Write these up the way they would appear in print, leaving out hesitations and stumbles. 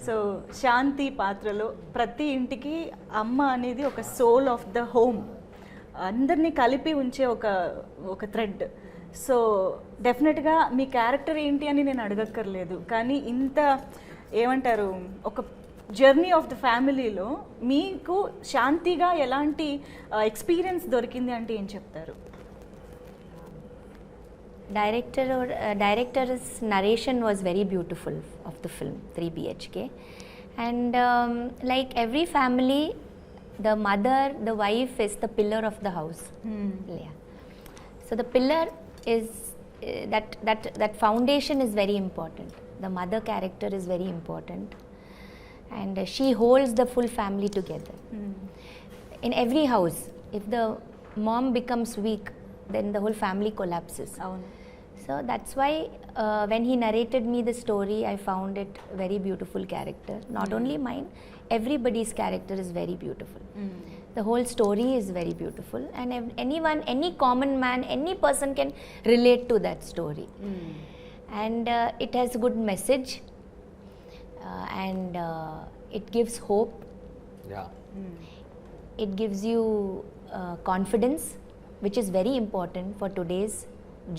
So శాంతి పాత్రలో ప్రతి ఇంటికి అమ్మ అనేది ఒక సోల్ ఆఫ్ ద హోమ్, అందరినీ కలిపి ఉంచే ఒక థ్రెడ్. సో డెఫినెట్గా మీ క్యారెక్టర్ ఏంటి అని నేను అడగక్కర్లేదు, కానీ ఇంత ఏమంటారు ఒక జర్నీ ఆఫ్ ద ఫ్యామిలీలో మీకు శాంతిగా ఎలాంటి ఎక్స్పీరియన్స్ దొరికింది అంటే ఏం చెప్తారు? Director's narration was very beautiful of the film 3 BHK, and like every family, the mother, the wife is the pillar of the house. Yeah. So the pillar is that foundation is very important. The mother character is very important, and she holds the full family together. In every house, if the mom becomes weak, then the whole family collapses. So that's why when he narrated me the story, I found it very beautiful character. Not only mine, everybody's character is very beautiful. The whole story is very beautiful, and anyone, any common man, any person can relate to that story. And it has a good message, and it gives hope. It gives you confidence, which is very important for today's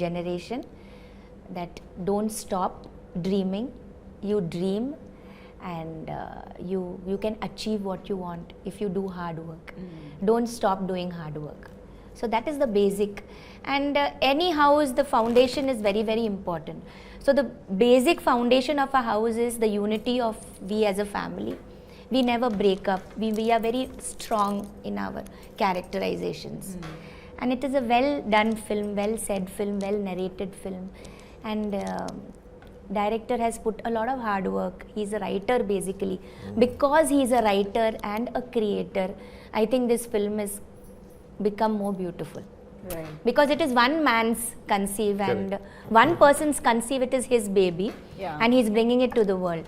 generation, that don't stop dreaming. You dream, and you can achieve what you want if you do hard work. Don't stop doing hard work. So that is the basic, and any house, the foundation is very, very important. So the basic foundation of a house is the unity of we as a family. We never break up. We are very strong in our characterizations. And it is a well done film, well said film, well narrated film, and director has put a lot of hard work. He's a writer basically. Because he's a writer and a creator, I think this film has become more beautiful. Right. Because it is one man's conceive, and one person's conceive, it is his baby. And he's bringing it to the world.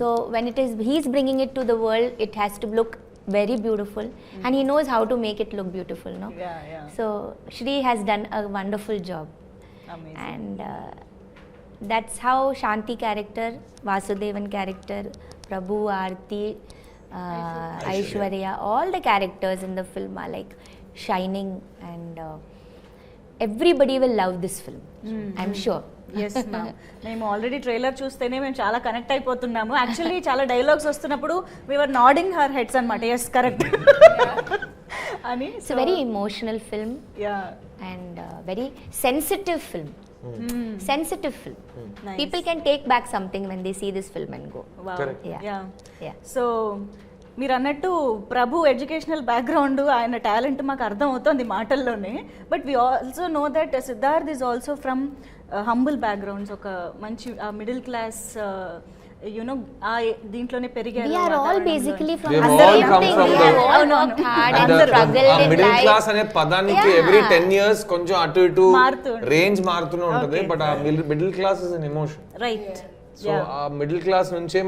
So when it is he's bringing it to the world, it has to look very beautiful, and he knows how to make it look beautiful, no? So Shri has done a wonderful job. Amazing. And that's how Shanti character, Vasudevan character, Prabhu, Aarti, Aishwarya, all the characters in the film are like shining, and everybody will love this film. I'm sure. Yes ma'am, మేము already trailer చూస్తేనే మేము చాలా connect అయిపోతున్నాము. Actually చాలా dialogues వస్తున్నప్పుడు we were nodding her heads అన్నమాట, yes correct అని. It's a very emotional film, and very sensitive film. Sensitive film. Nice. People can take back something when they see this film and go. Wow. Yeah. So మీరు అన్నట్టు ప్రభు educational background, ఆయన talent మాకు అర్థం అవుతుంది మాటల్లోనే. But we also know that Siddharth is also from humble backgrounds, ఒక మంచి middle class you know దీంట్లోనే పెరిగారు. We are all basically from the same thing. We have all worked hard and struggled in life. Middle class అనే పదానికి every 10 years కొంచెం అటు ఇటు range మారుతూనే ఉంటుంది, బట్ ఆ middle class is an emotion. Right. So ఆ మిడిల్ క్లాస్ నుంచే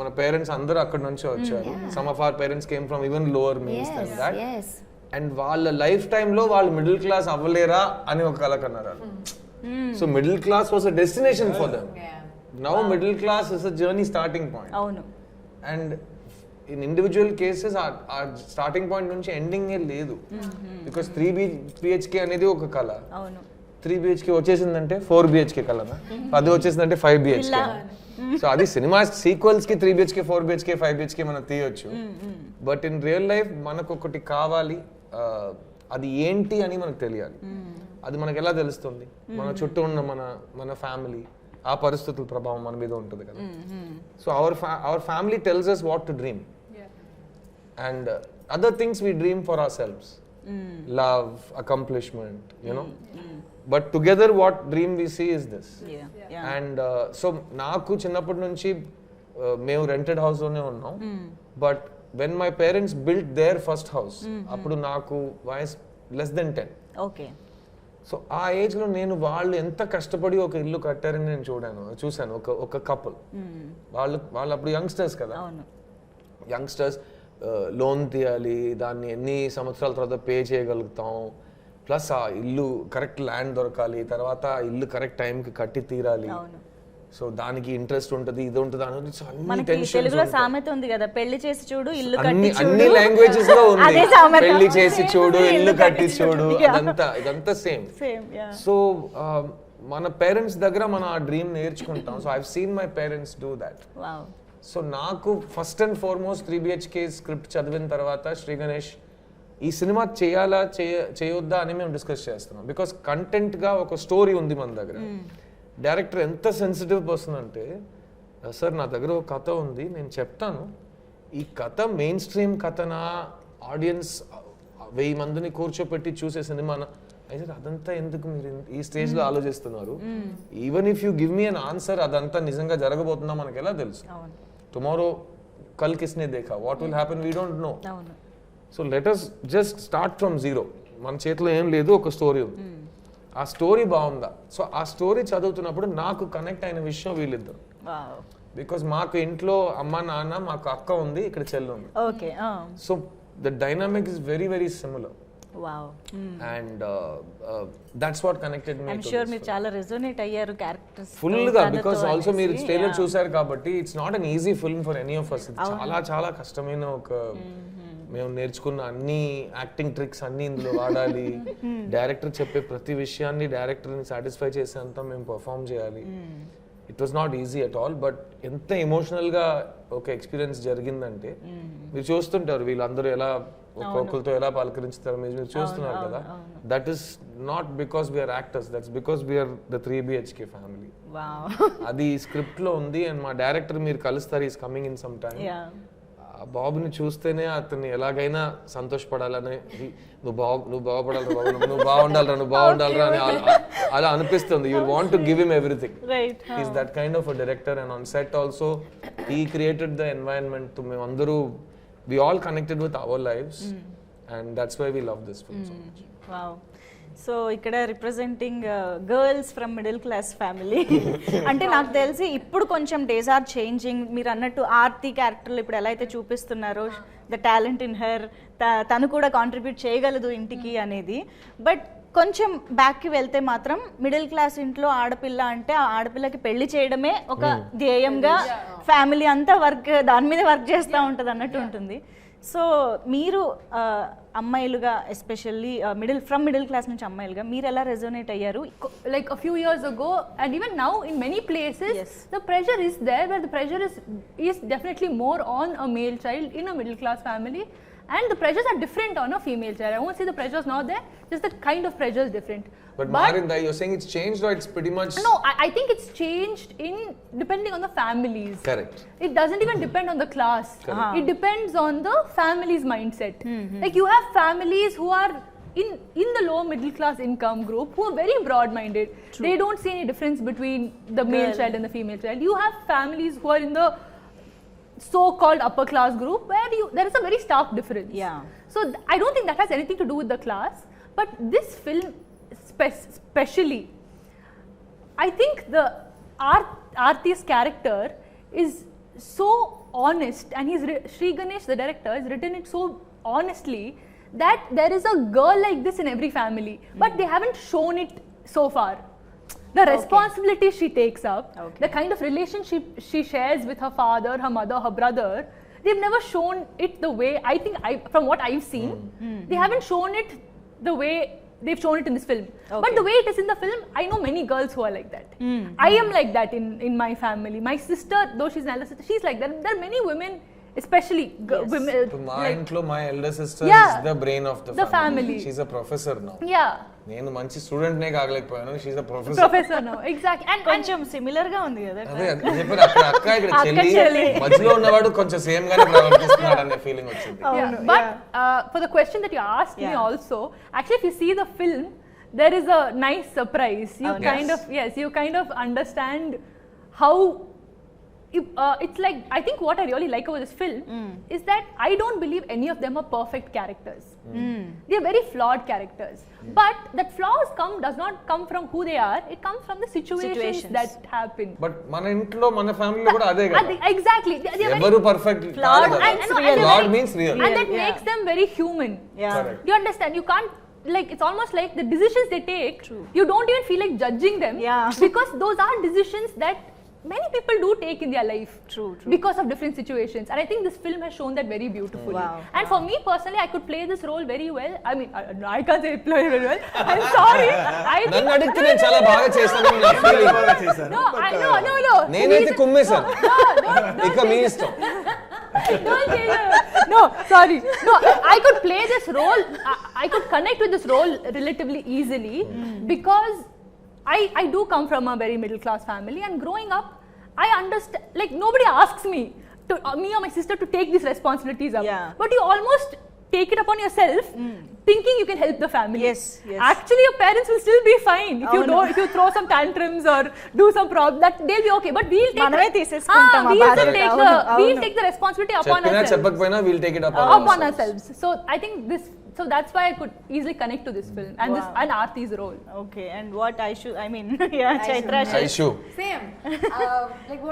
మన పేరెంట్స్ అందరూ అక్కడ నుంచే వచ్చారు. Some of our parents came from even lower means than that. And వాళ్ళ లైఫ్ టైమ్ లో వాళ్ళు మిడిల్ క్లాస్ అవ్వలేరా అని ఒక కల కన్నారు. So middle class was a destination for them. Now middle class is a journey starting point. అవును. And in individual cases our starting point నుంచి ఎండింగ్ ఏ లేదు. Because 3 BHK అనేది ఒక కళ. అవును. 3 BHK వచ్చేసిందంటే 4 BHK కళనా, అది వచ్చేసిందంటే 5 BHK. సో అది సినిమా సీక్వెల్స్ కి 3 BHK 4 BHK 5 BHK మనం తీయొచ్చు. బట్ ఇన్ రియల్ లైఫ్ మనకు ఒకటి కావాలి, అది ఏంటి అని మనకు తెలియాలి. అది మనకు ఎలా తెలుస్తుంది? మన చుట్టూ ఉన్న మన ఫ్యామిలీ, ఆ పరిస్థితుల ప్రభావం మన మీద ఉంటుంది కదా. So our family tells us what to dream, and other things we dream for ourselves, love, accomplishment, you know, but together what dream we see is this. And so నాకు చిన్నప్పటి నుంచి మేము రెంటెడ్ హౌస్ లోనే ఉన్నాం, but when my parents built their first house, అప్పుడు నాకు వయసు less than 10. Okay. So ఆ ఏజ్ లో నేను వాళ్ళు ఎంత కష్టపడి ఒక ఇల్లు కట్టారని నేను చూశాను. ఒక కపుల్, వాళ్ళు అప్పుడు యంగ్స్టర్స్ కదా, యంగ్స్టర్స్ లోన్ తీయాలి, దాన్ని ఎన్ని సంవత్సరాల తర్వాత పే చేయగలుగుతాం, ప్లస్ ఆ ఇల్లు కరెక్ట్ ల్యాండ్ దొరకాలి, తర్వాత ఇల్లు కరెక్ట్ టైంకి కట్టి తీరాలి. సో దానికి ఇంట్రెస్ట్ ఉంటుంది, ఇది ఉంటుంది అని అన్ని మనకి టెన్షన్స్ తెలుగులో సామెత ఉంది కదా, పెళ్లి చేసి చూడు ఇల్లు కట్టి అన్ని చూడు. అన్ని లాంగ్వేజెస్ లో ఉంది. అదే సామెత. పెళ్లి చేసి చూడు, ఇల్లు కట్టి చూడు, ఇదంతా సేమ్. సో మన పేరెంట్స్ దగ్గర మనం ఆ డ్రీమ్ నేర్చుకుంటాం. So I have seen my parents do that. So నాకు first and foremost 3 BHK script చదివిన తర్వాత శ్రీ గణేష్ ఈ సినిమా చేయాలా చేయొద్దా అని మేము డిస్కస్ చేస్తున్నాం. బికాస్ కంటెంట్గా ఒక స్టోరీ ఉంది మన దగ్గర. డైరెక్టర్ ఎంత సెన్సిటివ్ పర్సన్ అంటే, సార్ నా దగ్గర ఒక కథ ఉంది, నేను చెప్తాను, ఈ కథ మెయిన్ స్ట్రీమ్ కథనా, ఆడియన్స్ 1000 మందిని కూర్చోపెట్టి చూసే సినిమానా, అయితే అదంతా ఎందుకు మీరు ఈ స్టేజ్లో ఆలోచిస్తున్నారు? Even if you give me an answer, అదంతా నిజంగా జరగబోతుందా మనకి ఎలా తెలుసు? టుమారో కల్ కిస్నే దేఖా, what will happen we don't know. So let us just start from zero. మన చేతిలో ఏం లేదు, ఒక స్టోరీ ఉంది. ఆ స్టోరీ బాగుందా? సో ఆ స్టోరీ చదువుతున్నప్పుడు నాకు కనెక్ట్ అయిన విషయం వీళ్ళిద్దరు. బికాస్ మాకు ఇంట్లో అమ్మ నాన్న, మాకు అక్క ఉంది, ఇక్కడ చెల్లి ఉంది. So the dynamic is very very similar. And that's what connected me. I'm sure మీరు చాలా రెజోనేట్ అయ్యారు క్యారెక్టర్స్ ఫుల్ గా. బికాస్ ఆల్సో మీరు ట్రైలర్ చూసారు కాబట్టి it's not an easy film for any of us. చాలా చాలా కష్టమైన ఒక, మేము నేర్చుకున్న అన్ని యాక్టింగ్ ట్రిక్స్ అన్ని ఇందులో వాడాలి. డైరెక్టర్ చెప్పే ప్రతి విషయాన్ని డైరెక్టర్ని సాటిస్ఫై చేసేంత మేము పర్ఫామ్ చేయాలి. It was not easy at all. But ఎంత ఎమోషనల్గా ఒక ఎక్స్పీరియన్స్ జరిగిందంటే, మీరు చూస్తుంటారు వీళ్ళందరూ ఎలా ఒక్కొక్కరితో ఎలా పలకరించుతారు, మీరు చూస్తున్నారు కదా. That is not because we are actors, that's because we are the 3 BHK family. అది స్క్రిప్ట్ లో ఉంది. అండ్ మా డైరెక్టర్ మీరు కలుస్తారు, is coming in some time. బాబుని చూస్తేనే అతన్ని ఎలాగైనా సంతోషపడాలని, నువ్వు బాగుపడాలి బాబు, నువ్వు బాగుండాలరా అని అలా అనిపిస్తుంది. You want to give him everything. Is that kind of a director. And on set also he created the environment. మేము అందరూ we all connected with our lives and that's why we love this film so much. Wow. So ఇక్కడ representing girls from middle class family అంటే నాకు తెలిసి ఇప్పుడు కొంచెం days are changing. మీరు అన్నట్టు ఆర్తి క్యారెక్టర్లు ఇప్పుడు ఎలా అయితే చూపిస్తున్నారో, ద టాలెంట్ ఇన్ హర్, తను కూడా కాంట్రిబ్యూట్ చేయగలదు ఇంటికి అనేది. బట్ కొంచెం బ్యాక్కి వెళ్తే మాత్రం మిడిల్ క్లాస్ ఇంట్లో ఆడపిల్ల అంటే ఆ ఆడపిల్లకి పెళ్లి చేయడమే ఒక ధ్యేయంగా ఫ్యామిలీ అంతా దాని మీద వర్క్ చేస్తూ ఉంటుంది అన్నట్టు ఉంటుంది. సో మీరు అమ్మాయిలుగా, ఎస్పెషల్లీ మిడిల్ క్లాస్ నుంచి అమ్మాయిలుగా మీరు ఎలా రెజోనేట్ అయ్యారు? Like a few years ago and even now in many places, the pressure is there, where the pressure is definitely more on a male child in a middle class family, and the pressures are different on a female child. I won't say the pressure is not there, just the kind of pressure is different. But Marinda, you're saying it's changed or it's pretty much... No, I think it's changed in depending on the families. Correct. It doesn't even depend on the class. It depends on the family's mindset. Like you have families who are in the lower middle class income group who are very broad minded. They don't see any difference between the male child and the female child. You have families who are in the so-called upper class group where there is a very stark difference. So I don't think that has anything to do with the class, but this film especially, I think the Aarti's character is so honest, and Sri Ganesh, the director, has written it so honestly that there is a girl like this in every family, but they haven't shown it so far. The responsibility she takes up, the kind of relationship she shares with her father, her mother, her brother, they've never shown it the way, I think, from what I've seen, they haven't shown it the way they've shown it in this film. But the way it is in the film, I know many girls who are like that. I am like that in my family. My sister, though she's an elder sister, she's like that. There are many women, especially women. My elder sister is the brain of the family. She's a professor now. నేను మంచి student నే కాగలేకపోయాను. She's a professor now. Exactly. And కొంచెం similar గా ఉంది కదా. అదే చెప్పారు, అక్క ఇక్కడ చెల్లి, మధ్యలో ఉన్నవాడు కొంచెం సేమ్ గానే ప్రవర్తిస్తున్నాడు అనే ఫీలింగ్ వచ్చింది. But for the question that you asked me also, actually if you see the film, there is a nice surprise. You kind of understand how it's like, I think what I really like about this film is that I don't believe any of them are perfect characters. They are very flawed characters. But that flaws does not come from who they are. It comes from the situations that happen. But మన ఇంట్లో మన ఫ్యామిలీలో కూడా అదే కదా. Exactly. ఎవరు perfect flawed means real. And that makes them very human. You understand? You can't, like, it's almost like the decisions they take, you don't even feel like judging them, because those are decisions that many people do take in their life. True. Because of different situations, and I think this film has shown that very beautifully. Wow. And for me personally, I could play this role very well. I mean, I can't say play very well. I'm sorry. నన్ను అడిగితే నేను చాలా బాగా చేస్తానని నా feeling. No. నేనైతే కుమ్మేశాను. ఇక మీ ఇష్టం. Don't say that. No, sorry. No, I could play this role. I could connect with this role relatively easily because I do come from a very middle class family, and growing up, I understand. Like nobody asks me or my sister to take these responsibilities up. Yeah. But you almost take it upon yourself, thinking you can help the family. Yes. Actually, your parents will still be fine if if you throw some tantrums or do some problem. That they'll be okay. But we'll take. మనమే తీసేసుకుంటాం ఆ బాధ్యత. We'll take the responsibility upon ourselves. చెప్పకపోయినా we'll take it upon ourselves. So I think this. So that's why I could easily connect to this film and and Aarti's role. Okay, and what I mean, yeah, Chaitra. Aishu. Same. Like what